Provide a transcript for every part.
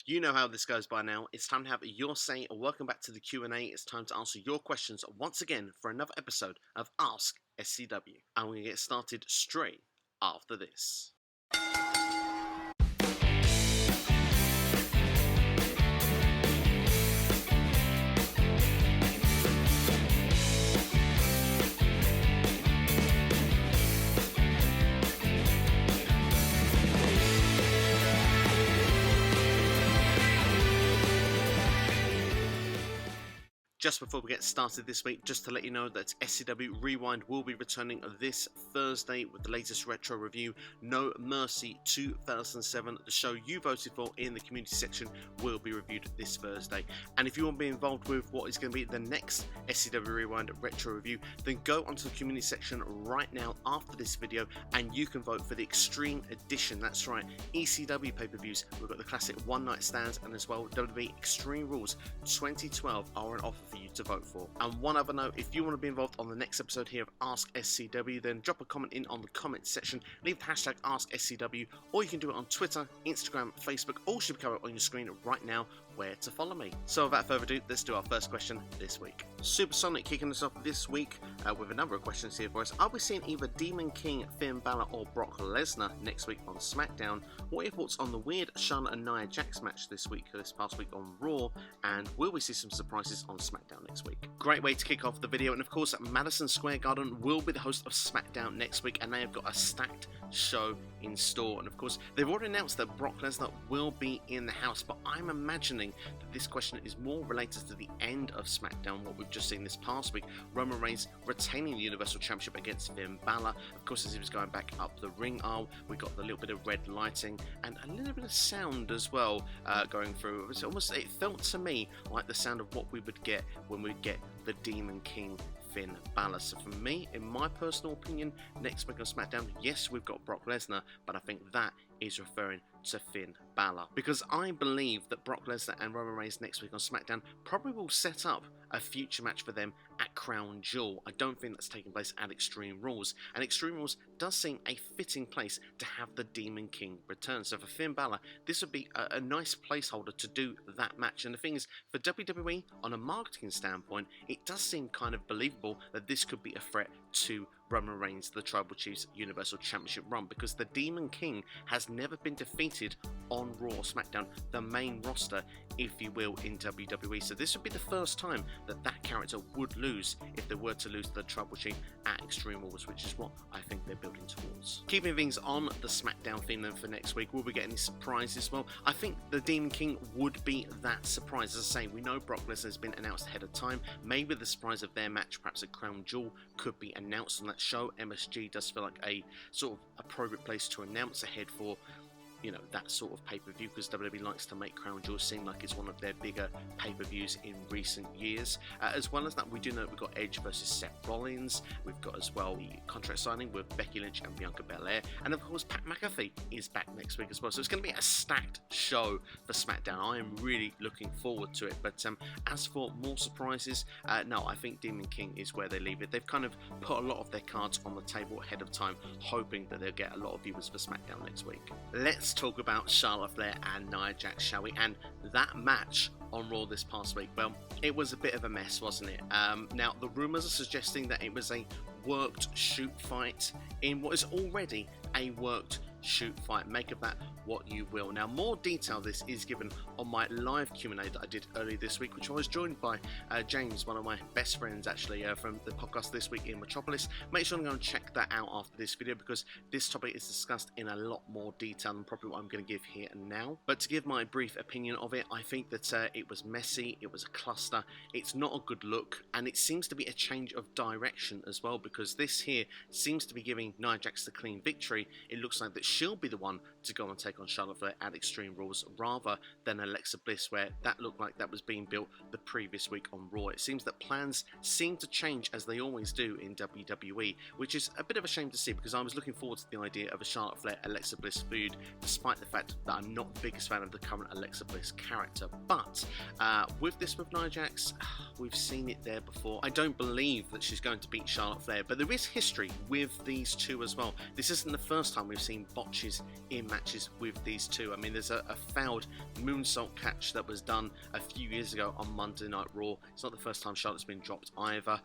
You know how this goes by now. It's time to have your say. Welcome back to the Q&A. It's time to answer your questions once again for another episode of Ask SCW. And we're going to get started straight after this. Just before we get started this week, just to let you know that SCW Rewind will be returning this Thursday with the latest retro review, No Mercy 2007. The show you voted for in the community section will be reviewed this Thursday. And if you want to be involved with what is going to be the next SCW Rewind retro review, then go onto the community section right now after this video and you can vote for the Extreme Edition. That's right, ECW pay-per-views. We've got the classic One Night Stands and as well WWE Extreme Rules 2012 are on offer for you to vote for. And one other note, if you want to be involved on the next episode here of Ask SCW, then drop a comment in on the comment section, leave the hashtag AskSCW, or you can do it on Twitter, Instagram, Facebook, all should be covered on your screen right now where to follow me. So without further ado, let's do our first question this week. Supersonic kicking us off this week with a number of questions here for us. Are we seeing either Demon King, Finn Balor or Brock Lesnar next week on SmackDown? What are your thoughts on the weird Charlotte and Nia Jax match this past week on Raw? And will we see some surprises on SmackDown next week? Great way to kick off the video. And of course, Madison Square Garden will be the host of SmackDown next week, and they have got a stacked show in store. And of course, they've already announced that Brock Lesnar will be in the house, but I'm imagining that this question is more related to the end of SmackDown, what we've just seen this past week, Roman Reigns retaining the Universal Championship against Finn Balor. Of course, as he was going back up the ring aisle, we got the little bit of red lighting and a little bit of sound as well going through. It felt to me like the sound of what we would get when we get the Demon King Finn Balor. So for me, in my personal opinion, next week on SmackDown, yes, we've got Brock Lesnar, but I think that is referring to Finn Balor, because I believe that Brock Lesnar and Roman Reigns next week on SmackDown probably will set up a future match for them at Crown Jewel. I don't think that's taking place at Extreme Rules, and Extreme Rules does seem a fitting place to have the Demon King return. So for Finn Balor, this would be a nice placeholder to do that match. And the thing is, for WWE, on a marketing standpoint, it does seem kind of believable that this could be a threat to Roman Reigns, the Tribal Chief's Universal Championship run, because the Demon King has never been defeated on Raw or SmackDown, the main roster, if you will, in WWE. So this would be the first time that that character would lose if they were to lose to the Tribal Chief at Extreme Rules, which is what I think they're building towards. Keeping things on the SmackDown theme then for next week, will we get any surprises? Well, I think the Demon King would be that surprise. As I say, we know Brock Lesnar has been announced ahead of time. Maybe the surprise of their match, perhaps at Crown Jewel, could be announced on that show. MSG does feel like a sort of appropriate place to announce ahead for, you know, that sort of pay-per-view, because WWE likes to make Crown Jewel seem like it's one of their bigger pay-per-views in recent years. As well as that, we do know we've got Edge versus Seth Rollins. We've got as well the contract signing with Becky Lynch and Bianca Belair, and of course Pat McAfee is back next week as well. So it's going to be a stacked show for SmackDown. I am really looking forward to it. But as for more surprises, no, I think Demon King is where they leave it. They've kind of put a lot of their cards on the table ahead of time, hoping that they'll get a lot of viewers for SmackDown next week. Let's talk about Charlotte Flair and Nia Jax, shall we? And that match on Raw this past week, well, it was a bit of a mess, wasn't it? Now, the rumours are suggesting that it was a worked shoot fight in what is already a worked shoot fight. Make of that what you will. Now, more detail this is given on my live Q&A that I did earlier this week, which I was joined by James, one of my best friends actually from the podcast This Week in Metropolis. Make sure to go and check that out after this video, because this topic is discussed in a lot more detail than probably what I'm going to give here and now. But to give my brief opinion of it, I think that it was messy, it was a cluster, it's not a good look, and it seems to be a change of direction as well, because this here seems to be giving Nia Jax the clean victory. It looks like that she'll be the one to go and take on Charlotte Flair at Extreme Rules, rather than Alexa Bliss, where that looked like that was being built the previous week on Raw. It seems that plans seem to change, as they always do in WWE, which is a bit of a shame to see, because I was looking forward to the idea of a Charlotte Flair Alexa Bliss feud, despite the fact that I'm not the biggest fan of the current Alexa Bliss character. But with this, with Nia Jax, we've seen it there before. I don't believe that she's going to beat Charlotte Flair, but there is history with these two as well. This isn't the first time we've seen botches in matches matches with these two. I mean, there's a failed moonsault catch that was done a few years ago on Monday Night Raw. It's not the first time Charlotte's been dropped either,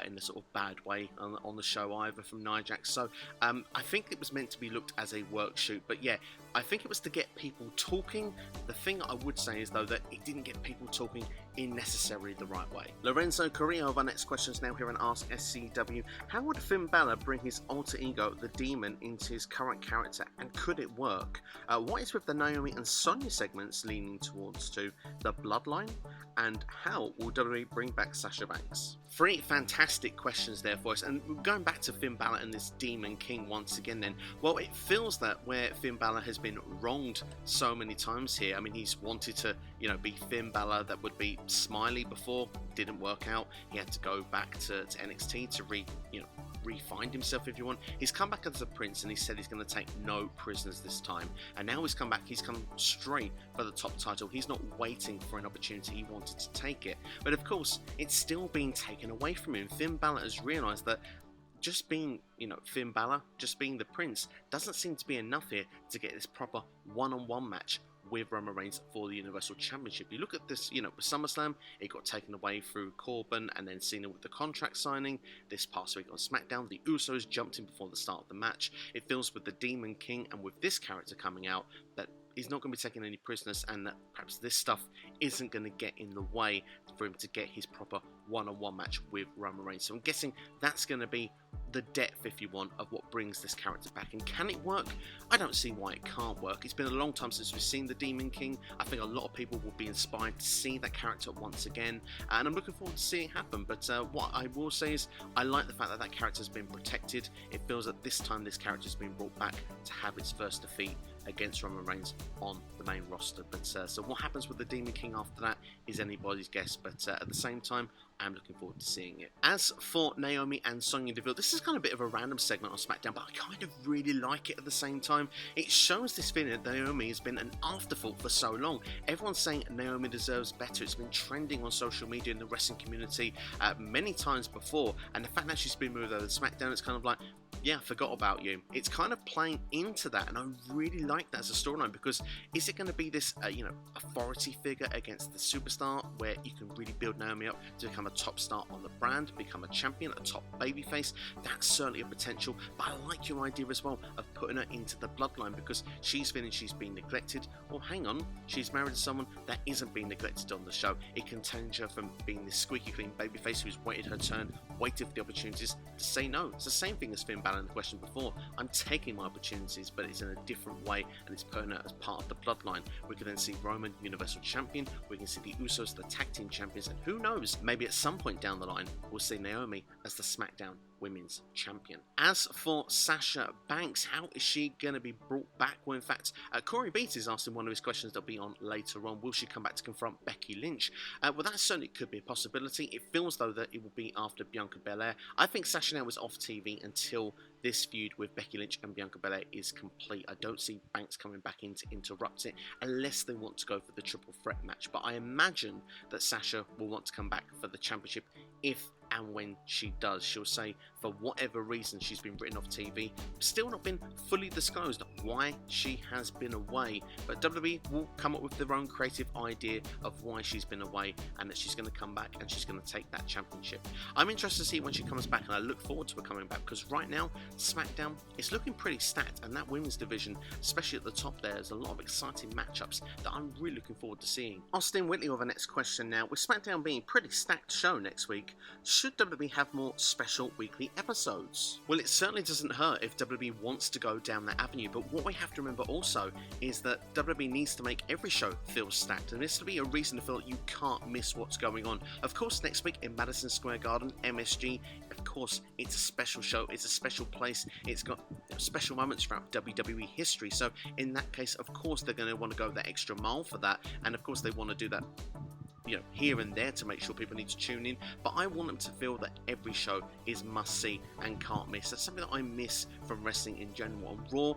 in a sort of bad way on the show either from Nia Jax. So I think it was meant to be looked as a work shoot, but yeah, I think it was to get people talking. The thing I would say is though that it didn't get people talking in necessarily the right way. Lorenzo Carrillo of our next questions now here on AskSCW. How would Finn Balor bring his alter ego, the Demon, into his current character, and could it work? What is with the Noami and Sonya segments leaning towards to the Bloodline? And how will WWE bring back Sasha Banks? 3 fantastic questions there for us, and going back to Finn Balor and this Demon King once again then, well, it feels that where Finn Balor has been wronged so many times here. I mean, he's wanted to, be Finn Balor that would be smiley before, didn't work out. He had to go back to NXT to re-find himself, if you want. He's come back as a prince, and he said he's going to take no prisoners this time. And now he's come back, he's come straight for the top title. He's not waiting for an opportunity, he wanted to take it. But of course, it's still being taken away from him. Finn Balor has realised that just being, Finn Balor, just being the prince, doesn't seem to be enough here to get this proper one-on-one match with Roman Reigns for the Universal Championship. You look at this, with SummerSlam, it got taken away through Corbin and then Cena with the contract signing. This past week on SmackDown, the Usos jumped in before the start of the match. It feels with the Demon King and with this character coming out that he's not going to be taking any prisoners, and that perhaps this stuff isn't going to get in the way for him to get his proper one-on-one match with Roman Reigns. So I'm guessing that's going to be the depth, if you want, of what brings this character back. And can it work? I don't see why it can't work. It's been a long time since we've seen the Demon King. I think a lot of people will be inspired to see that character once again, and I'm looking forward to seeing it happen. But what I will say is I like the fact that that character has been protected. It feels that this time this character has been brought back to have its first defeat against Roman Reigns on the main roster. But so what happens with the Demon King after that is anybody's guess, but at the same time, I'm looking forward to seeing it. As for Noami and Sonya Deville, this is kind of a bit of a random segment on SmackDown, but I kind of really like it at the same time. It shows this feeling that Noami has been an afterthought for so long. Everyone's saying Noami deserves better. It's been trending on social media in the wrestling community many times before, and the fact that she's been moved over to SmackDown, it's kind of like, yeah, I forgot about you. It's kind of playing into that, and I really like that as a storyline, because is it going to be this, authority figure against the superstar, where you can really build Noami up to become a top star on the brand, become a champion, a top babyface? That's certainly a potential, but I like your idea as well of putting her into the bloodline, because she's feeling she's been neglected. Well, hang on, she's married to someone that isn't being neglected on the show. It can change her from being this squeaky clean babyface who's waited her turn, waited for the opportunities to say no. It's the same thing as Finn Balor in the question before. I'm taking my opportunities, but it's in a different way, and it's putting her as part of the bloodline. We can then see Roman Universal Champion, we can see the Usos the tag team champions, and who knows, maybe at some point down the line we'll see Noami as the SmackDown Women's Champion. As for Sasha Banks, how is she going to be brought back? Well, in fact, Corey Beats is asking one of his questions that'll be on later on. Will she come back to confront Becky Lynch? Well, that certainly could be a possibility. It feels, though, that it will be after Bianca Belair. I think Sasha now is off TV until this feud with Becky Lynch and Bianca Belair is complete. I don't see Banks coming back in to interrupt it unless they want to go for the triple threat match. But I imagine that Sasha will want to come back for the championship if and when she does. She'll say for whatever reason she's been written off TV. Still not been fully disclosed why she has been away, but WWE will come up with their own creative idea of why she's been away, and that she's going to come back and she's going to take that championship. I'm interested to see when she comes back, and I look forward to her coming back, because right now SmackDown is looking pretty stacked, and that women's division, especially at the top there, there's a lot of exciting matchups that I'm really looking forward to seeing. Austin Whitley with the next question now. With SmackDown being a pretty stacked show next week, should WWE have more special weekly episodes? Well, it certainly doesn't hurt if WWE wants to go down that avenue, but what we have to remember also is that WWE needs to make every show feel stacked, and this will be a reason to feel that you can't miss what's going on. Of course, next week in Madison Square Garden, MSG, of course, it's a special show, it's a special place, it's got special moments throughout WWE history, so in that case, of course, they're going to want to go that extra mile for that, and of course, they want to do that here and there to make sure people need to tune in, but I want them to feel that every show is must see and can't miss. That's something that I miss from wrestling in general. On Raw,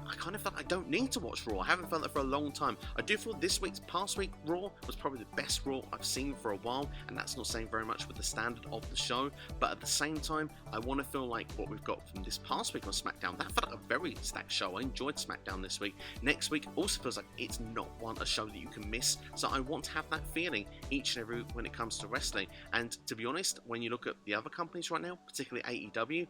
I kind of felt I don't need to watch Raw. I haven't felt that for a long time. I do feel this week's past week Raw was probably the best Raw I've seen for a while, and that's not saying very much with the standard of the show, but at the same time, I want to feel like what we've got from this past week on SmackDown, that felt like a very stacked show. I enjoyed SmackDown this week. Next week also feels like it's not a show that you can miss, so I want to have that feeling each and every week when it comes to wrestling. And to be honest, when you look at the other companies right now, particularly AEW,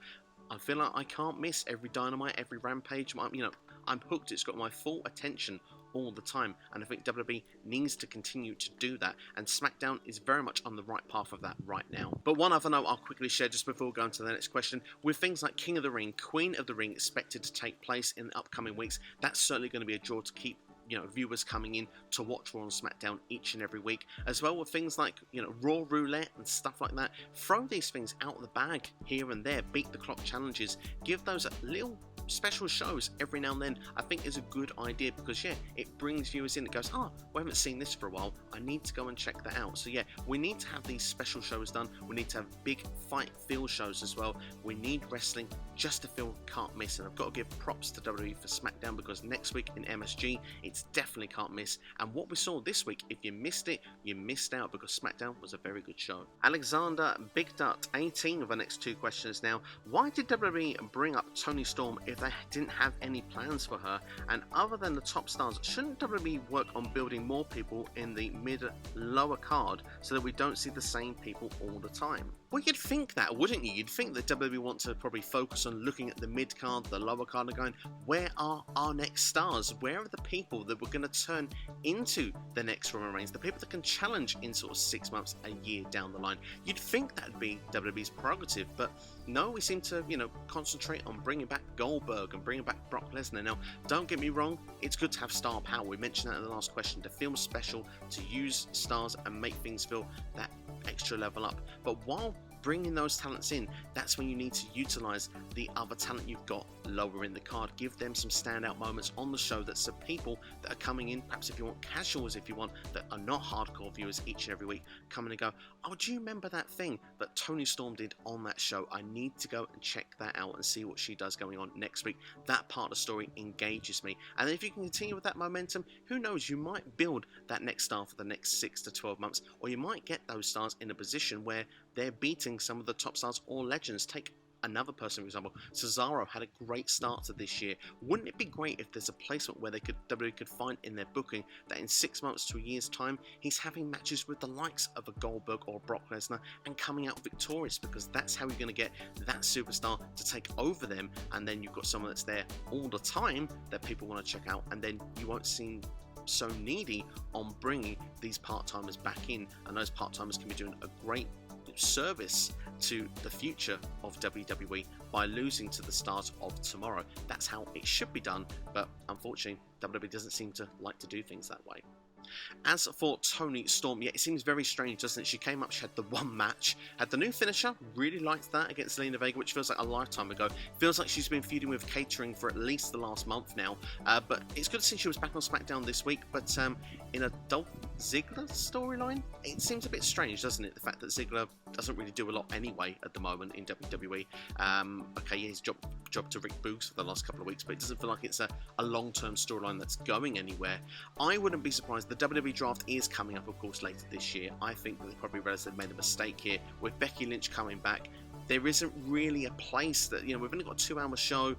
I feel like I can't miss every Dynamite, every Rampage. I'm hooked. It's got my full attention all the time, and I think WWE needs to continue to do that, and SmackDown is very much on the right path of that right now. But one other note I'll quickly share just before going to the next question, with things like King of the Ring, Queen of the Ring expected to take place in the upcoming weeks, that's certainly going to be a draw to keep viewers coming in to watch Raw and SmackDown each and every week, as well with things like Raw Roulette and stuff like that. Throw these things out of the bag here and there, beat the clock challenges, give those little special shows every now and then. I think is a good idea, because it brings viewers in. It goes, we haven't seen this for a while, I need to go and check that out. So we need to have these special shows done. We need to have big fight feel shows as well. We need wrestling just to feel can't miss, and I've got to give props to WWE for SmackDown, because next week in MSG it's definitely can't miss. And what we saw this week, if you missed it, you missed out, because SmackDown was a very good show. Alexander Big Dut 18 of the next two questions now. Why did WWE bring up Toni Storm if they didn't have any plans for her? And other than the top stars, shouldn't WWE work on building more people in the mid-lower card so that we don't see the same people all the time? Well, you'd think that, wouldn't you? You'd think that WWE want to probably focus on looking at the mid-card, the lower card, and going, where are our next stars? Where are the people that we're going to turn into the next Roman Reigns? The people that can challenge in sort of 6 months, a year down the line. You'd think that'd be WWE's prerogative, but no, we seem to, concentrate on bringing back Goldberg and bringing back Brock Lesnar. Now, don't get me wrong, it's good to have star power. We mentioned that in the last question, to feel special, to use stars and make things feel that extra level up. But while bringing those talents in, that's when you need to utilize the other talent you've got lower in the card. Give them some standout moments on the show that some people that are coming in, perhaps if you want casuals, if you want, that are not hardcore viewers each and every week, come in and go, oh, do you remember that thing that Toni Storm did on that show? I need to go and check that out and see what she does going on next week. That part of the story engages me. And then if you can continue with that momentum, who knows, you might build that next star for the next 6 to 12 months, or you might get those stars in a position where they're beating some of the top stars or legends. Take another person, for example, Cesaro had a great start to this year. Wouldn't it be great if there's a placement where WWE could find in their booking that in 6 months to a year's time, he's having matches with the likes of a Goldberg or Brock Lesnar and coming out victorious, because that's how you're going to get that superstar to take over them, and then you've got someone that's there all the time that people want to check out, and then you won't seem so needy on bringing these part-timers back in, and those part-timers can be doing a great service to the future of WWE by losing to the stars of tomorrow. That's how it should be done, but unfortunately WWE doesn't seem to like to do things that way. As for Toni Storm, it seems very strange, doesn't it? She came up, she had the one match, had the new finisher, really liked that against Zelina Vega, which feels like a lifetime ago. Feels like she's been feuding with catering for at least the last month now, but it's good to see she was back on SmackDown this week. But in a Dolph Ziggler storyline, it seems a bit strange, doesn't it? The fact that Ziggler doesn't really do a lot anyway at the moment in WWE. Okay, he's jobbed to Rick Boogs for the last couple of weeks, but it doesn't feel like it's a long-term storyline that's going anywhere. I wouldn't be surprised. The WWE Draft is coming up, of course, later this year. I think that they probably realised they've made a mistake here. With Becky Lynch coming back, there isn't really a place that, we've only got a 2-hour show.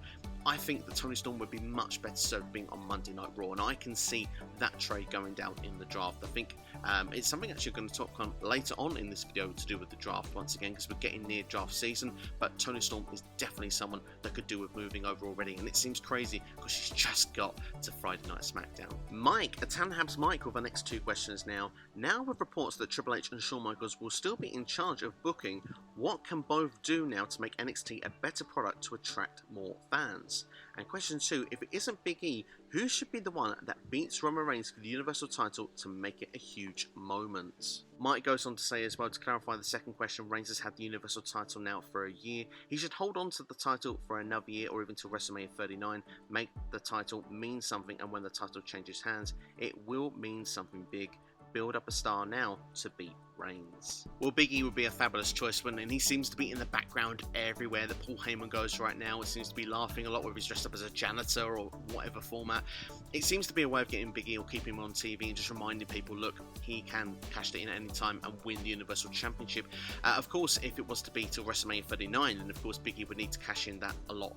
I think that Toni Storm would be much better served being on Monday Night Raw, and I can see that trade going down in the draft. I think it's something actually going to talk on later on in this video to do with the draft once again, because we're getting near draft season, but Toni Storm is definitely someone that could do with moving over already, and it seems crazy because she's just got to Friday Night SmackDown. Mike, Tanhabs Mike with the next two questions now. Now with reports that Triple H and Shawn Michaels will still be in charge of booking, what can both do now to make NXT a better product to attract more fans? And question 2, if it isn't Big E, who should be the one that beats Roman Reigns for the Universal title to make it a huge moment? Mike goes on to say as well, to clarify the second question, Reigns has had the Universal title now for a year. He should hold on to the title for another year or even till WrestleMania 39. Make the title mean something, and when the title changes hands, it will mean something big. build up a star now to beat Reigns? Well, Big E would be a fabulous choice, wouldn't it? And he seems to be in the background everywhere that Paul Heyman goes right now. It seems to be laughing a lot, whether he's dressed up as a janitor or whatever format. It seems to be a way of getting Big E or keeping him on TV and just reminding people, look, he can cash it in at any time and win the Universal Championship. Of course, if it was to be till WrestleMania 39, then of course Big E would need to cash in that a lot.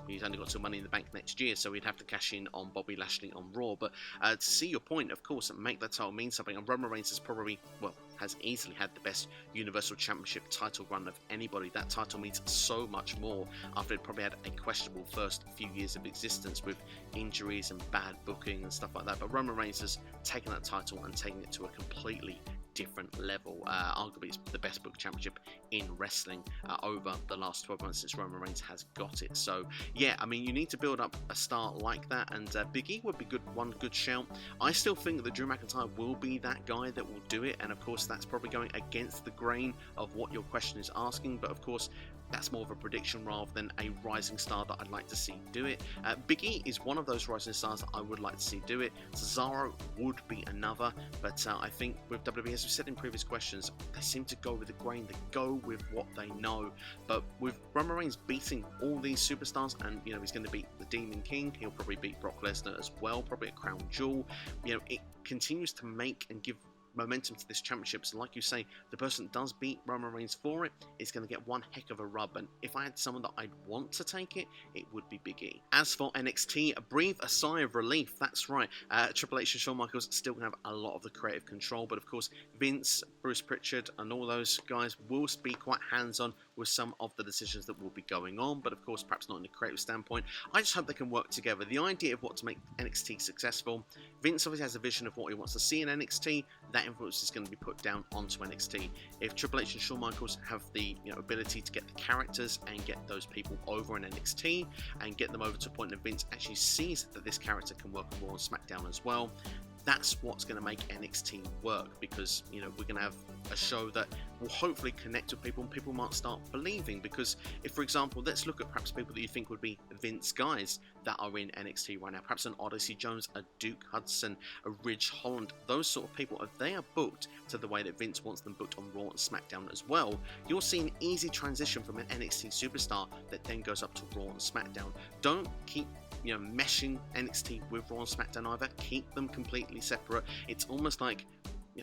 He's only got some Money in the Bank next year, so he'd have to cash in on Bobby Lashley on Raw. But to see your point, of course, make that title mean something. And Roman Reigns has probably, well, has easily had the best Universal Championship title run of anybody. That title means so much more after it probably had a questionable first few years of existence with injuries and bad booking and stuff like that. But Roman Reigns has taken that title and taken it to a completely different level. Arguably it's the best book championship in wrestling over the last 12 months since Roman Reigns has got it. So yeah, I mean, you need to build up a star like that, and Big E would be one good shout. I still think that Drew McIntyre will be that guy that will do it, and of course that's probably going against the grain of what your question is asking, but of course that's more of a prediction rather than a rising star that I'd like to see do it. Big E is one of those rising stars that I would like to see do it. Cesaro would be another, but I think with WWE, as we said in previous questions, they seem to go with the grain, they go with what they know. But with Roman Reigns beating all these superstars, and you know he's going to beat the Demon King, he'll probably beat Brock Lesnar as well, probably a crown jewel. You know, it continues to make and give momentum to this championship. So like you say, the person that does beat Roman Reigns for it is going to get one heck of a rub, and if I had someone that I'd want to take it, it would be Big E. As for NXT, breathe a sigh of relief. That's right, Triple H and Shawn Michaels still going to have a lot of the creative control, but of course Vince, Bruce Pritchard and all those guys will be quite hands-on with some of the decisions that will be going on, but of course perhaps not in a creative standpoint. I just hope they can work together. The idea of what to make NXT successful, Vince obviously has a vision of what he wants to see in NXT. That influence is going to be put down onto NXT. If Triple H and Shawn Michaels have the ability to get the characters and get those people over in NXT and get them over to a point that Vince actually sees that this character can work on Raw and SmackDown as well, that's what's going to make NXT work, because we're going to have a show that will hopefully connect with people and people might start believing. Because if, for example, let's look at perhaps people that you think would be Vince guys that are in NXT right now, perhaps an Odyssey Jones, a Duke Hudson, a Ridge Holland, those sort of people, if they are booked to the way that Vince wants them booked on Raw and SmackDown as well, you'll see an easy transition from an NXT superstar that then goes up to Raw and SmackDown. Don't keep meshing NXT with Raw and SmackDown either. Keep them completely separate. It's almost like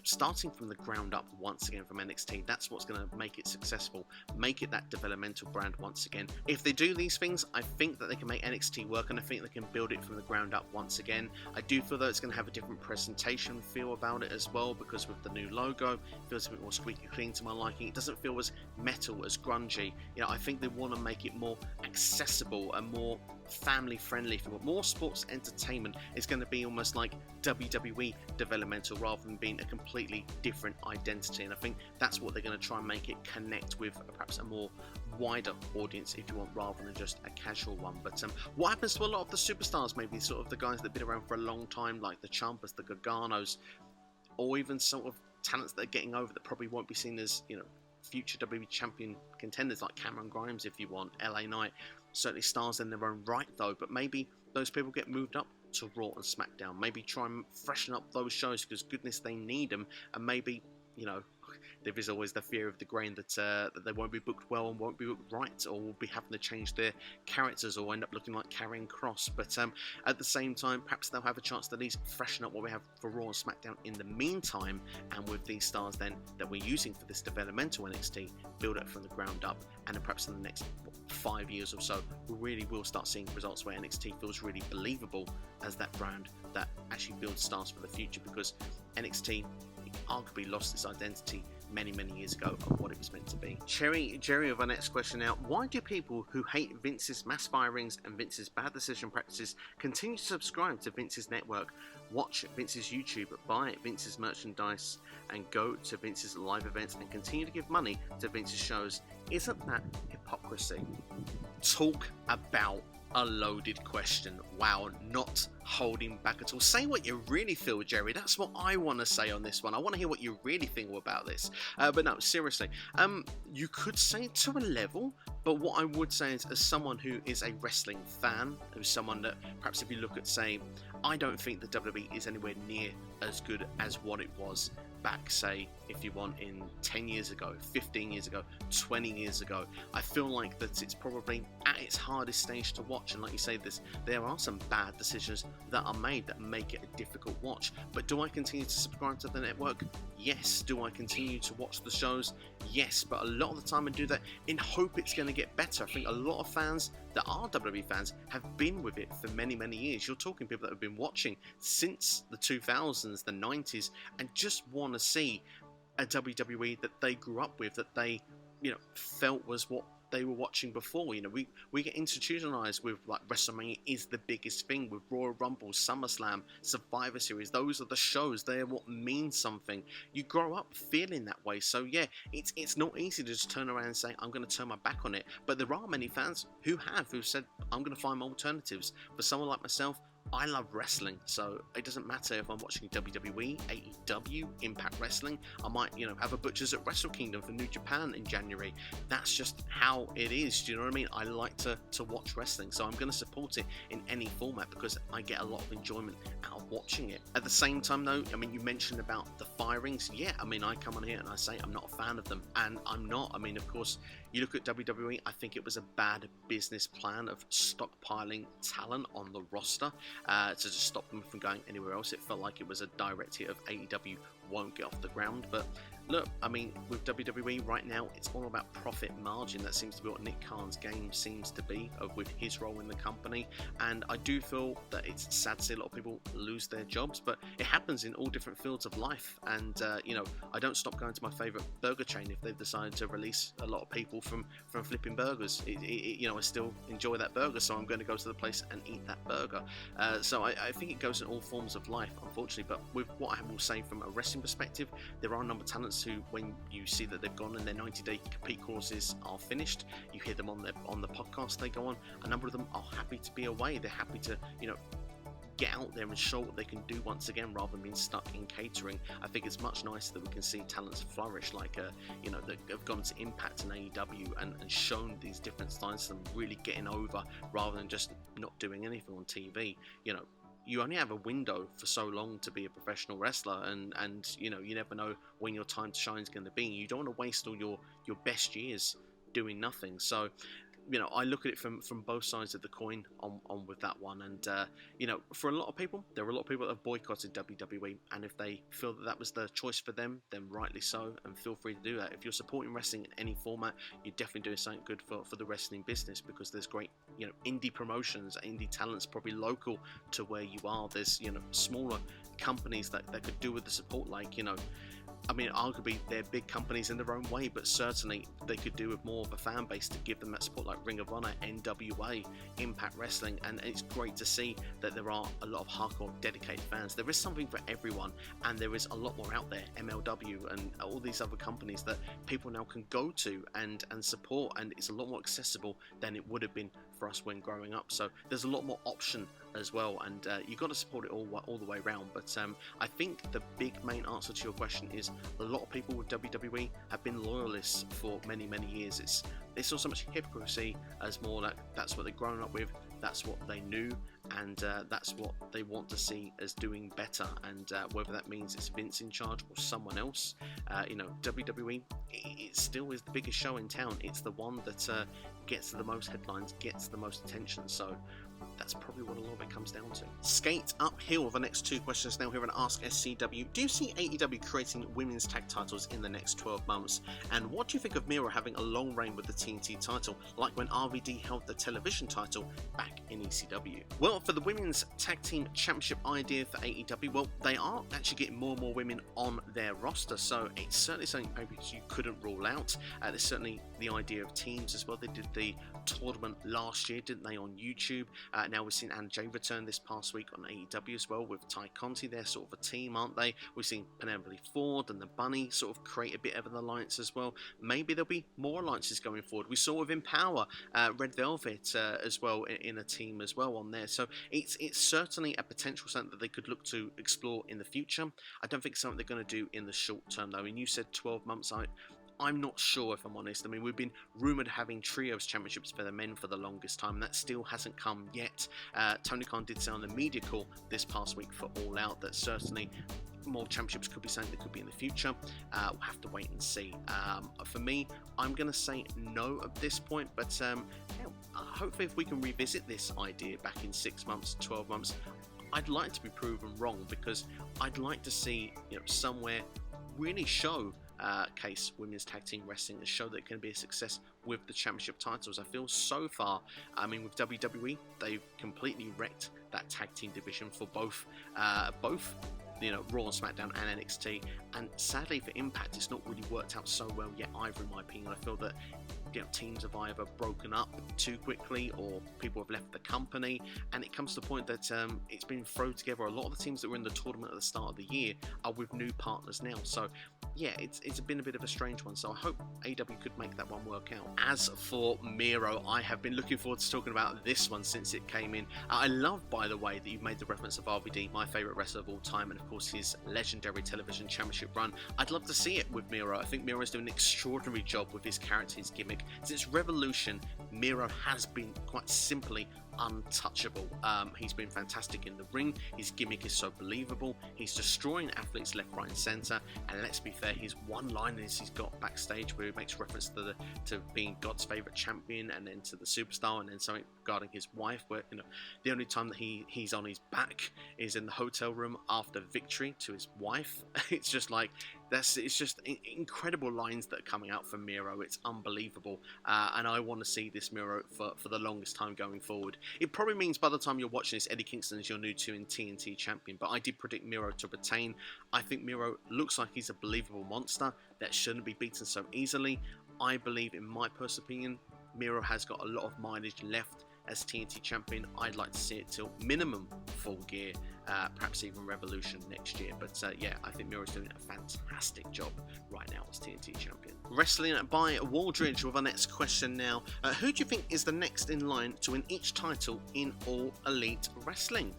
starting from the ground up once again from NXT. That's what's going to make it successful, make it that developmental brand once again. If they do these things, I think that they can make NXT work, and I think they can build it from the ground up once again. I do feel that it's going to have a different presentation feel about it as well, because with the new logo, it feels a bit more squeaky clean to my liking. It doesn't feel as metal, as grungy. I think they want to make it more accessible and more family friendly. If you want more sports entertainment, it's going to be almost like WWE developmental rather than being a completely different identity, and I think that's what they're going to try and make it connect with perhaps a more wider audience, if you want, rather than just a casual one. But what happens to a lot of the superstars, maybe sort of the guys that have been around for a long time, like the Ciampas, the Garganos, or even sort of talents that are getting over that probably won't be seen as future WWE champion contenders, like Cameron Grimes, if you want, LA Knight, certainly stars in their own right though, but maybe those people get moved up to Raw and SmackDown. Maybe try and freshen up those shows, because goodness, they need them. And maybe there is always the fear of the grain that they won't be booked well and won't be booked right, or will be having to change their characters or end up looking like Karrion Kross. But at the same time, perhaps they'll have a chance to at least freshen up what we have for Raw and SmackDown in the meantime, and with these stars then that we're using for this developmental NXT, build it from the ground up, and then perhaps in the next 5 years or so, we really will start seeing results where NXT feels really believable as that brand that actually builds stars for the future, because NXT arguably lost its identity many years ago of what it was meant to be. Jerry of our next question now: why do people who hate Vince's mass firings and Vince's bad decision practices continue to subscribe to Vince's network, watch Vince's YouTube, buy Vince's merchandise, and go to Vince's live events and continue to give money to Vince's shows? Isn't that hypocrisy? Talk about a loaded question. Wow, not holding back at all. Say what you really feel, Jerry. That's what I want to say on this one. I want to hear what you really think about this. But no, seriously, you could say it to a level, but what I would say is, as someone who is a wrestling fan, who's someone that perhaps if you look at, say, I don't think the WWE is anywhere near as good as what it was back, say, if you want, in 10 years ago, 15 years ago, 20 years ago. I feel like that it's probably at its hardest stage to watch, and like you say, there are some bad decisions that are made that make it a difficult watch. But do I continue to subscribe to the network? Yes. Do I continue to watch the shows? Yes. But a lot of the time I do that in hope it's going to get better. I think a lot of fans that are WWE fans have been with it for many, many years. You're talking people that have been watching since the 2000s, the 90s, and just want to see a WWE that they grew up with, that they, felt was what they were watching before. We get institutionalized with, like, WrestleMania is the biggest thing, with Royal Rumble, SummerSlam, Survivor Series. Those are the shows. They are what means something. You grow up feeling that way. So yeah, it's not easy to just turn around and say, I'm going to turn my back on it. But there are many fans who've said, I'm going to find alternatives. For someone like myself, I love wrestling, so it doesn't matter if I'm watching WWE, AEW, Impact Wrestling. I might, have a Butchers at Wrestle Kingdom for New Japan in January. That's just how it is. Do you know what I mean? I like to watch wrestling, so I'm going to support it in any format because I get a lot of enjoyment out of watching it. At the same time, though, you mentioned about the firings. Yeah, I come on here and I say I'm not a fan of them, and I'm not. Of course, you look at WWE, I think it was a bad business plan of stockpiling talent on the roster to just stop them from going anywhere else. It felt like it was a direct hit of AEW won't get off the ground. But look, with WWE right now, it's all about profit margin. That seems to be what Nick Khan's game seems to be with his role in the company. And I do feel that it's sad to see a lot of people lose their jobs, but it happens in all different fields of life. And, I don't stop going to my favourite burger chain if they've decided to release a lot of people from flipping burgers. I still enjoy that burger, so I'm going to go to the place and eat that burger. So I think it goes in all forms of life, unfortunately. But with what I will say from a wrestling perspective, there are a number of talents who, when you see that they've gone and their 90-day compete courses are finished, you hear them on the podcast they go on. A number of them are happy to be away. They're happy to, get out there and show what they can do once again, rather than being stuck in catering. I think it's much nicer that we can see talents flourish, like that have gone to Impact and AEW and shown these different styles of them really getting over, rather than just not doing anything on TV. You only have a window for so long to be a professional wrestler, and you never know when your time to shine is going to be. You don't want to waste all your best years doing nothing. So I look at it from both sides of the coin on with that one. And, for a lot of people, there are a lot of people that have boycotted WWE. And if they feel that was the choice for them, then rightly so, and feel free to do that. If you're supporting wrestling in any format, you're definitely doing something good for the wrestling business, because there's great, indie promotions, indie talents, probably local to where you are. There's, smaller companies that could do with the support, like, arguably they're big companies in their own way, but certainly they could do with more of a fan base to give them that support, like Ring of Honor, NWA, Impact Wrestling. And it's great to see that there are a lot of hardcore dedicated fans. There is something for everyone, and there is a lot more out there, MLW and all these other companies that people now can go to and support, and it's a lot more accessible than it would have been for us when growing up. So there's a lot more option as well, and you've got to support it all the way around. But I think the big main answer to your question is a lot of people with WWE have been loyalists for many years. It's not so much hypocrisy as more like that's what they've grown up with, that's what they knew, and that's what they want to see as doing better. And whether that means it's Vince in charge or someone else, WWE, it still is the biggest show in town. It's the one that gets the most headlines, gets the most attention. So that's probably what a lot of it comes down to. Skate uphill with the next two questions now here on AskSCW. Do you see AEW creating women's tag titles in the next 12 months? And what do you think of Miro having a long reign with the TNT title, like when RVD held the television title back in ECW? Well, for the women's tag team championship idea for AEW, well, they are actually getting more and more women on their roster, so it's certainly something maybe you couldn't rule out. There's certainly the idea of teams as well. They did the tournament last year, didn't they, on YouTube? Now we've seen Anna Jay return this past week on AEW as well with Ty Conti. They're sort of a team, aren't they? We've seen Penelope Ford and the Bunny sort of create a bit of an alliance as well. Maybe there'll be more alliances going forward. We saw with Empower, Red Velvet as well in a team as well on there. So it's certainly a potential something that they could look to explore in the future. I don't think it's something they're going to do in the short term though. And you said 12 months. I'm not sure, if I'm honest. I mean, we've been rumoured having trios championships for the men for the longest time. That still hasn't come yet. Tony Khan did say on the media call this past week for All Out that certainly more championships could be something that could be in the future. We'll have to wait and see. For me, I'm going to say no at this point, but hopefully if we can revisit this idea back in 6 months, 12 months, I'd like to be proven wrong, because I'd like to see, somewhere really show Case Women's Tag Team Wrestling and show that it can be a success with the championship titles. I feel so far, I mean, with WWE, they've completely wrecked that tag team division for both Raw and SmackDown and NXT, and sadly for Impact, it's not really worked out so well yet either, in my opinion. I feel that teams have either broken up too quickly or people have left the company, and it comes to the point that it's been thrown together. A lot of the teams that were in the tournament at the start of the year are with new partners now, so yeah, it's been a bit of a strange one, so I hope AEW could make that one work out. As for Miro, I have been looking forward to talking about this one since it came in. I love, by the way, that you've made the reference of RVD, my favourite wrestler of all time, and of course his legendary television championship run. I'd love to see it with Miro. I think Miro's doing an extraordinary job with his character, his gimmick. Since Revolution, Miro has been quite simply untouchable. He's been fantastic in the ring. His gimmick is so believable. He's destroying athletes left, right and centre, and let's be fair, his one-liners he's got backstage where he makes reference to being God's favourite champion, and then to the superstar, and then something regarding his wife, where the only time that he's on his back is in the hotel room after victory to his wife. It's just like it's just incredible lines that are coming out from Miro. It's unbelievable, and I want to see this Miro for the longest time going forward. It probably means by the time you're watching this, Eddie Kingston is your new TNT champion, but I did predict Miro to retain. I think Miro looks like he's a believable monster that shouldn't be beaten so easily. I believe, in my personal opinion, Miro has got a lot of mileage left as TNT champion. I'd like to see it till minimum Full Gear, perhaps even Revolution next year. But yeah, I think Miro's doing a fantastic job right now as TNT champion. Wrestling by Waldridge with our next question now. Who do you think is the next in line to win each title in All Elite Wrestling?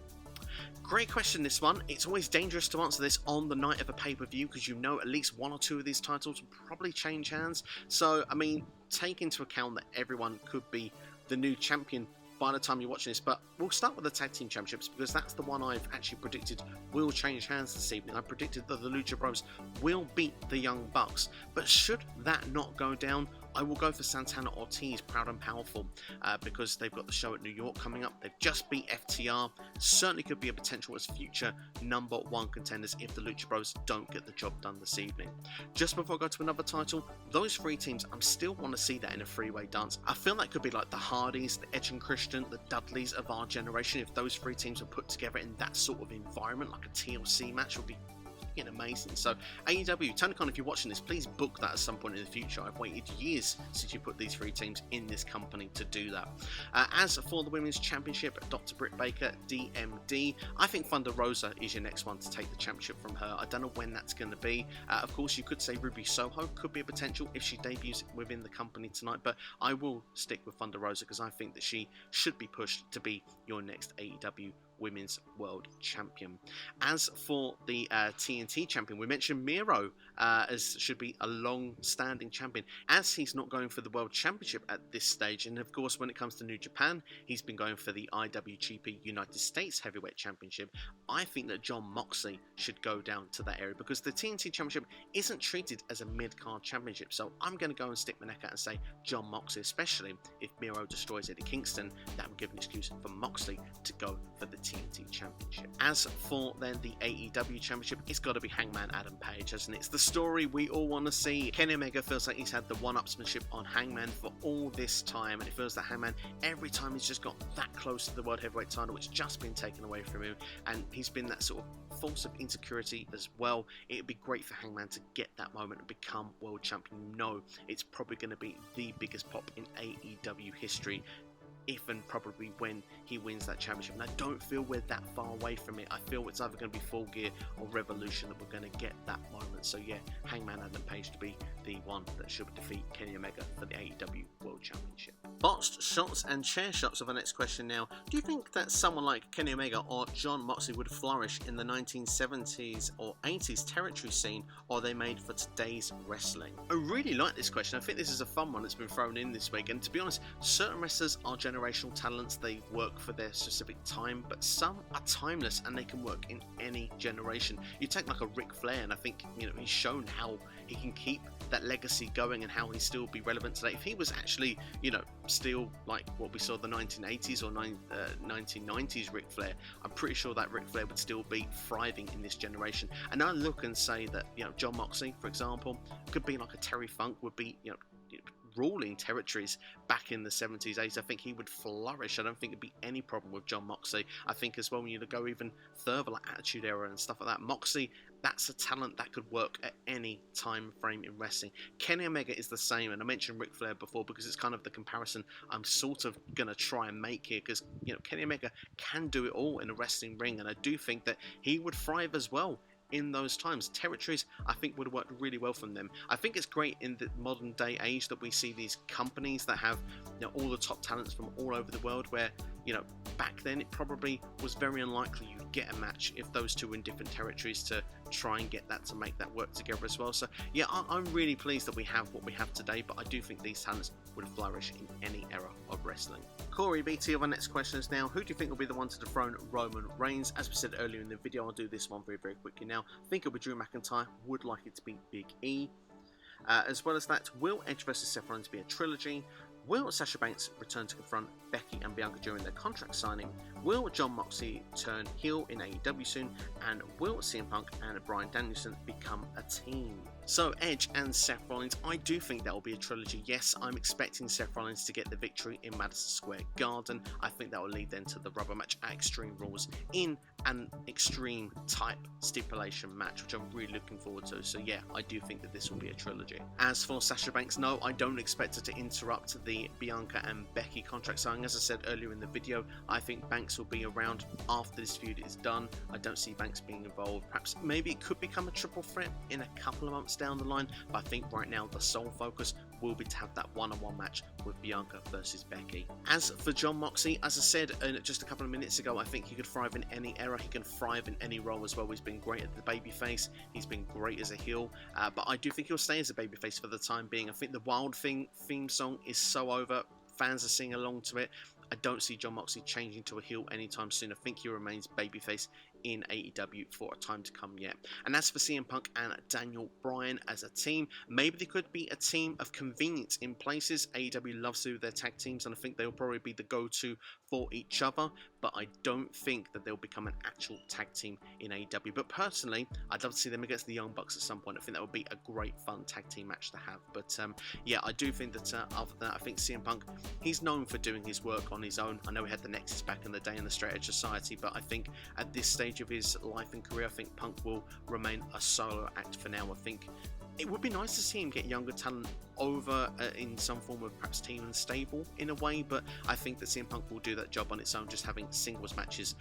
Great question, this one. It's always dangerous to answer this on the night of a pay-per-view, because at least one or two of these titles will probably change hands. So, I mean, take into account that everyone could be the new champion by the time you're watching this, but we'll start with the Tag Team Championships, because that's the one I've actually predicted will change hands this evening. I predicted that the Lucha Bros will beat the Young Bucks, but should that not go down, I will go for Santana Ortiz, Proud and Powerful, because they've got the show at New York coming up. They've just beat FTR. Certainly could be a potential as future #1 contenders if the Lucha Bros don't get the job done this evening. Just before I go to another title, those three teams, I still want to see that in a three-way dance. I feel that could be like the Hardys, the Edge and Christian, the Dudleys of our generation. If those three teams were put together in that sort of environment, like a TLC match, would be amazing. So AEW, Tony Khan, if you're watching this, please book that at some point in the future. I've waited years since you put these three teams in this company to do that. As for the Women's Championship, Dr. Britt Baker, DMD, I think Thunder Rosa is your next one to take the championship from her. I don't know when that's going to be. Of course, you could say Ruby Soho could be a potential if she debuts within the company tonight, but I will stick with Thunder Rosa because I think that she should be pushed to be your next AEW Women's World Champion. As for the TNT Champion, we mentioned Miro as should be a long-standing champion, as he's not going for the World Championship at this stage. And of course, when it comes to New Japan, he's been going for the IWGP United States Heavyweight Championship. I think that Jon Moxley should go down to that area, because the TNT Championship isn't treated as a mid-card championship. So I'm going to go and stick my neck out and say Jon Moxley, especially if Miro destroys Eddie Kingston. That would give an excuse for Moxley to go for the TNT Championship. As for then the AEW Championship, it's got to be Hangman Adam Page, hasn't it? It's the story we all want to see. Kenny Omega feels like he's had the one-upsmanship on Hangman for all this time, and it feels that Hangman, every time he's just got that close to the World Heavyweight title, it's just been taken away from him, and he's been that sort of force of insecurity as well. It'd be great for Hangman to get that moment and become world champion. No, it's probably going to be the biggest pop in AEW history. if and probably when he wins that championship. And I don't feel we're that far away from it. I feel it's either going to be Full Gear or Revolution that we're going to get that moment. So yeah, Hangman Adam Page to be the one that should defeat Kenny Omega for the AEW World Championship. Botched shots and chair shots of our next question now. Do you think that someone like Kenny Omega or Jon Moxley would flourish in the 1970s or 80s territory scene, or are they made for today's wrestling? I really like this question. I think this is a fun one that's been thrown in this week, and to be honest, certain wrestlers are generational talents. They work for their specific time, but some are timeless and they can work in any generation. You take like a Ric Flair, and I think, you know, he's shown how he can keep that legacy going and how he still be relevant today. If he was actually, you know, still like what we saw the 1980s or 1990s Ric Flair, I'm pretty sure that Ric Flair would still be thriving in this generation. And I look and say that, you know, Jon Moxley, for example, could be like a Terry Funk, would be, you know, ruling territories back in the 70s, 80s. I think he would flourish. I don't think it'd be any problem with Jon Moxley. I think as well, when you go even further, like Attitude Era and stuff like that, Moxley, that's a talent that could work at any time frame in wrestling. Kenny Omega is the same, and I mentioned Ric Flair before because it's kind of the comparison I'm sort of going to try and make here, because, you know, Kenny Omega can do it all in a wrestling ring, and I do think that he would thrive as well in those times. Territories, I think, would have worked really well from them. I think it's great in the modern day age that we see these companies that have, you know, all the top talents from all over the world, where, you know, back then it probably was very unlikely you'd get a match if those two were in different territories to try and get that to make that work together as well. So yeah, I'm really pleased that we have what we have today, but I do think these talents would flourish in any era of wrestling. Corey BT, of our next question is now, who do you think will be the one to dethrone Roman Reigns? As we said earlier in the video, I'll do this one very, very quickly now. I think it'll be Drew McIntyre, would like it to be Big E. As well as that, will Edge vs Seth Rollins be a trilogy? Will Sasha Banks return to confront Becky and Bianca during their contract signing? Will Jon Moxley turn heel in AEW soon? And will CM Punk and Bryan Danielson become a team? So Edge and Seth Rollins, I do think that will be a trilogy. Yes, I'm expecting Seth Rollins to get the victory in Madison Square Garden. I think that will lead then to the rubber match at Extreme Rules in an extreme type stipulation match, which I'm really looking forward to. So yeah, I do think that this will be a trilogy. As for Sasha Banks, no, I don't expect her to interrupt the Bianca and Becky contract signing. As I said earlier in the video, I think Banks will be around after this feud is done. I don't see Banks being involved. Perhaps maybe it could become a triple threat in a couple of months down the line, but I think right now the sole focus will be to have that one-on-one match with Bianca versus Becky. As for Jon Moxley, as I said just a couple of minutes ago, I think he could thrive in any era. He can thrive in any role as well. He's been great at the babyface. He's been great as a heel, but I do think he'll stay as a babyface for the time being. I think the Wild Thing theme song is so over. Fans are singing along to it. I don't see Jon Moxley changing to a heel anytime soon. I think he remains babyface in AEW for a time to come yet. And as for CM Punk and Daniel Bryan as a team, maybe they could be a team of convenience in places. AEW loves to do their tag teams, and I think they'll probably be the go-to for each other, but I don't think that they'll become an actual tag team in AEW. But personally, I'd love to see them against the Young Bucks at some point. I think that would be a great fun tag team match to have. But yeah, I do think that other than that, I think CM Punk, he's known for doing his work on his own. I know he had the Nexus back in the day in the Straight Edge Society, but I think at this stage of his life and career, I think Punk will remain a solo act for now. I think it would be nice to see him get younger talent over in some form of perhaps team and stable in a way, but I think that CM Punk will do that job on its own, just having singles matches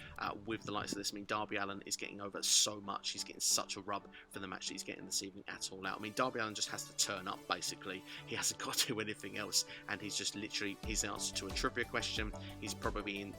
with the likes of this. I mean, Darby Allin is getting over so much. He's getting such a rub for the match that he's getting this evening at All Out. I mean, Darby Allin just has to turn up, basically. He hasn't got to do anything else, and he's just literally his answer to a trivia question. He's probably in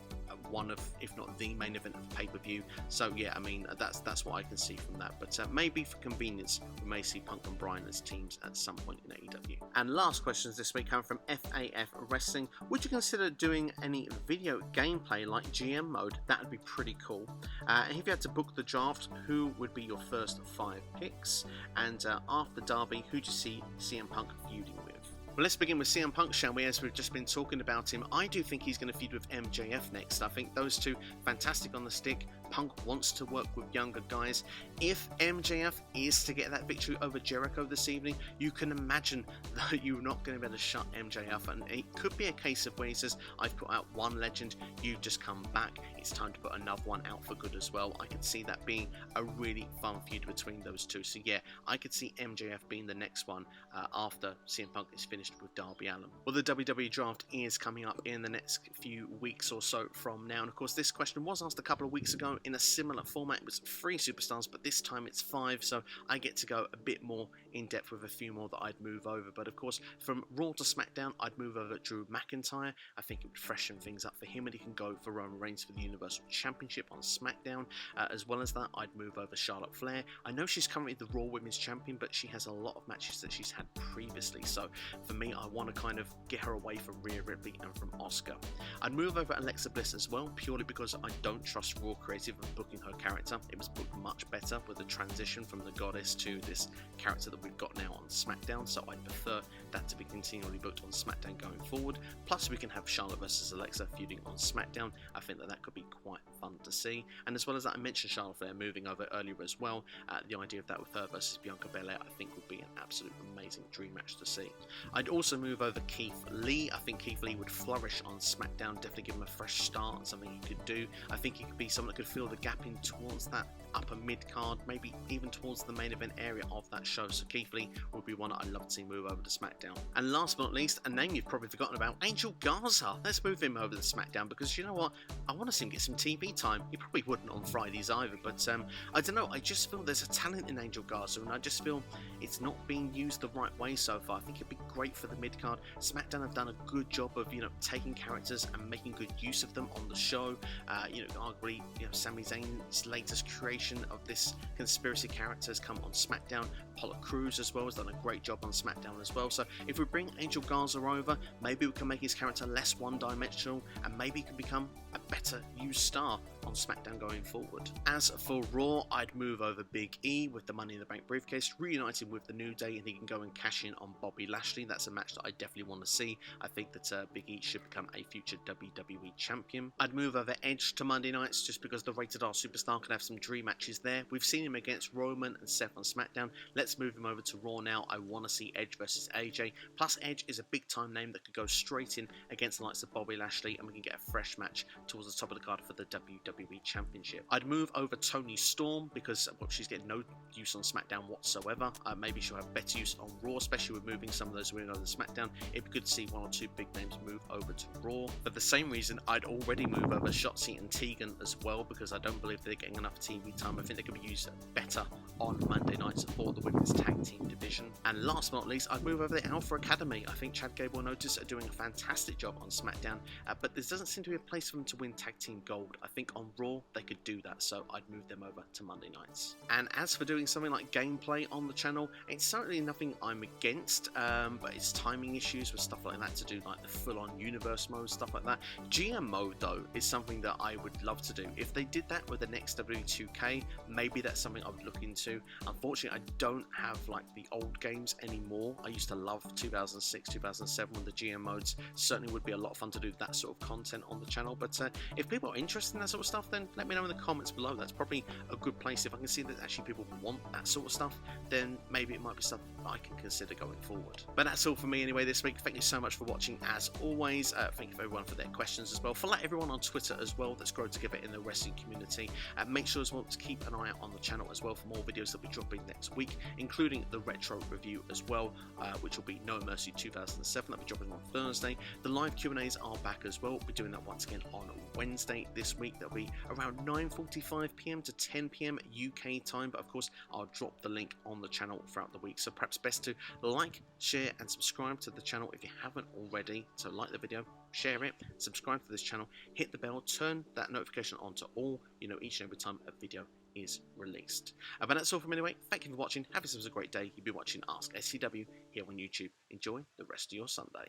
one of, if not the main event of the pay-per-view. So yeah, I mean, that's what I can see from that. But maybe for convenience, we may see Punk and Bryan as teams at some point in AEW. And last questions this week come from FAF Wrestling. Would you consider doing any video gameplay like GM mode? That would be pretty cool. And if you had to book the draft, who would be your first 5 picks? And after Derby, who do you see CM Punk feuding with? Well, let's begin with CM Punk, shall we, as we've just been talking about him. I do think he's going to feud with MJF next. I think those two, fantastic on the stick, Punk wants to work with younger guys. If MJF is to get that victory over Jericho this evening, you can imagine that you're not going to be able to shut MJF, and it could be a case of where he says, I've put out one legend, you just come back, it's time to put another one out for good as well. I could see that being a really fun feud between those two. So yeah, I could see MJF being the next one after CM Punk is finished with Darby Allin. Well, the WWE Draft is coming up in the next few weeks or so from now, and of course this question was asked a couple of weeks ago in a similar format. It was 3 superstars, but this time it's 5, so I get to go a bit more in depth with a few more that I'd move over. But of course, from Raw to SmackDown, I'd move over Drew McIntyre. I think it would freshen things up for him, and he can go for Roman Reigns for the Universal Championship on SmackDown. As well as that, I'd move over Charlotte Flair. I know she's currently the Raw Women's Champion, but she has a lot of matches that she's had previously, so for me, I want to kind of get her away from Rhea Ripley and from Asuka. I'd move over Alexa Bliss as well, purely because I don't trust Raw Creative in booking her character. It was booked much better with the transition from the goddess to this character that we've got now on SmackDown, so I prefer that to be continually booked on SmackDown going forward. Plus, we can have Charlotte versus Alexa feuding on SmackDown. I think that could be quite fun to see. And as well as that, I mentioned Charlotte Flair moving over earlier as well. The idea of that with her versus Bianca Belair, I think would be an absolute amazing dream match to see. I'd also move over Keith Lee. I think Keith Lee would flourish on SmackDown, definitely give him a fresh start and something he could do. I think he could be someone that could fill the gap in towards that upper mid card, maybe even towards the main event area of that show. So Keith Lee would be one I'd love to see move over to SmackDown. And last but not least, a name you've probably forgotten about, Angel Garza. Let's move him over to SmackDown, because you know what, I want to see him get some TV time. He probably wouldn't on Fridays either, but I don't know, I just feel there's a talent in Angel Garza, and I just feel it's not being used the right way so far. I think it'd be great for the mid card. SmackDown have done a good job of, taking characters and making good use of them on the show. Arguably, Sami Zayn's latest creation of this conspiracy character has come on SmackDown. Apollo Crews as well has done a great job on SmackDown as well. So if we bring Angel Garza over, maybe we can make his character less one-dimensional, and maybe he can become a better used star on SmackDown going forward. As for Raw, I'd move over Big E with the Money in the Bank briefcase, reuniting with the New Day, and he can go and cash in on Bobby Lashley. That's a match that I definitely want to see. I think that Big E should become a future WWE champion. I'd move over Edge to Monday nights, just because the Rated R Superstar can have some dream matches there. We've seen him against Roman and Seth on SmackDown. Let's move him over to Raw now. I want to see Edge versus AJ. Plus, Edge is a big time name that could go straight in against the likes of Bobby Lashley, and we can get a fresh match towards the top of the card for the WWE Championship. I'd move over Toni Storm, because she's getting no use on SmackDown whatsoever. Maybe she'll have better use on Raw, especially with moving some of those women over to SmackDown. It'd be good to see 1 or 2 big names move over to Raw. For the same reason, I'd already move over Shotzi and Tegan as well, because I don't believe they're getting enough TV time. I think they could be used better on Monday nights for the women's tag team division. And last but not least, I'd move over the Alpha Academy. I think Chad Gable and Otis are doing a fantastic job on SmackDown, but there doesn't seem to be a place for them to win tag team gold. I think on Raw they could do that, so I'd move them over to Monday nights. And as for doing something like gameplay on the channel, it's certainly nothing I'm against, but it's timing issues with stuff like that to do, like the full-on universe mode, stuff like that. GM mode though is something that I would love to do. If they did that with the next WWE2K, maybe that's something I would look into. Unfortunately, I don't have like the old games anymore. I used to love 2006, 2007 when the GM modes certainly would be a lot of fun to do that sort of content on the channel. But if people are interested in that sort of stuff, then let me know in the comments below. That's probably a good place. If I can see that actually people want that sort of stuff, then maybe it might be something I can consider going forward. But that's all for me anyway this week. Thank you so much for watching as always. Thank you for everyone for their questions as well. Follow everyone on Twitter as well. Let's grow together in the wrestling community. Make sure as well to keep an eye out on the channel as well for more videos that will be dropping next week, including the retro review as well, which will be No Mercy 2007. That'll be dropping on Thursday. The live Q&As are back as well. We're doing that once again on Wednesday this week. That'll be around 9:45 PM to 10 PM UK time, but of course I'll drop the link on the channel throughout the week. So perhaps best to like, share and subscribe to the channel if you haven't already. So like the video, share it, subscribe to this channel, hit the bell, turn that notification on to all, each and every time a video is released. But that's all from me anyway. Thank you for watching. Have yourselves a great day. You've been watching Ask SCW here on YouTube. Enjoy the rest of your Sunday.